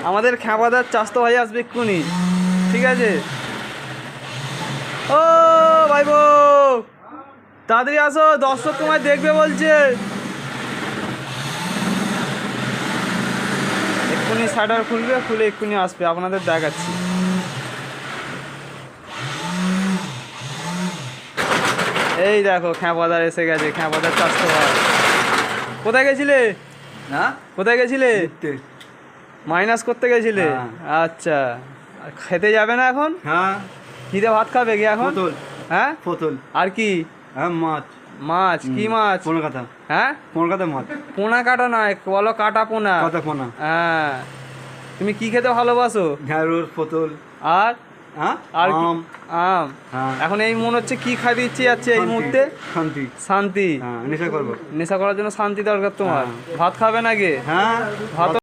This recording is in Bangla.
আমাদের খ্যাপাদার চাস্তো ভাই আসবে এক্ষুনি, ঠিক আছে? ও ভাই বউ, তাড়াতাড়ি আসো, দর্শক তোমায় দেখবে বলছে। এক্ষুনি শাটার খুলবে, খুলে এক্ষুনি আসবে, আপনাদের দেখাচ্ছি। এই দেখো খ্যাপাদার এসে গেছে, খ্যাপাদার চাস্তো ভাই। কোথায় গেছিলে? হ্যাঁ, কোথায় গেছিলে? মাইনাস করতে গেছিলে? হ্যাঁ। আচ্ছা, আর খেতে যাবে না এখন? হ্যাঁ, খিদে ভাত খাবে কি এখন? পটল, হ্যাঁ, পটল, আর কি? হ্যাঁ, মাছ, মাছ? কি মাছ? পোনা কাটা, হ্যাঁ, পোনা কাটা মাছ, পোনা কাটা নয়, বলো কাটা পোনা। কাটা পোনা, হ্যাঁ। তুমি কি খেতে ভালোবাসো? ঢ্যাঁড়স, পটল, আর হ্যাঁ, আর কি? আম, আম। হ্যাঁ। এখন এই মনে হচ্ছে কি খাইতে ইচ্ছে যাচ্ছে এই শান্তি, মুহূর্তে? শান্তি, শান্তি। হ্যাঁ, নেশা করবো, নেশা করার জন্য শান্তি দরকার তোমার। হ্যাঁ। ভাত খাবে নাকি? হ্যাঁ, ভাত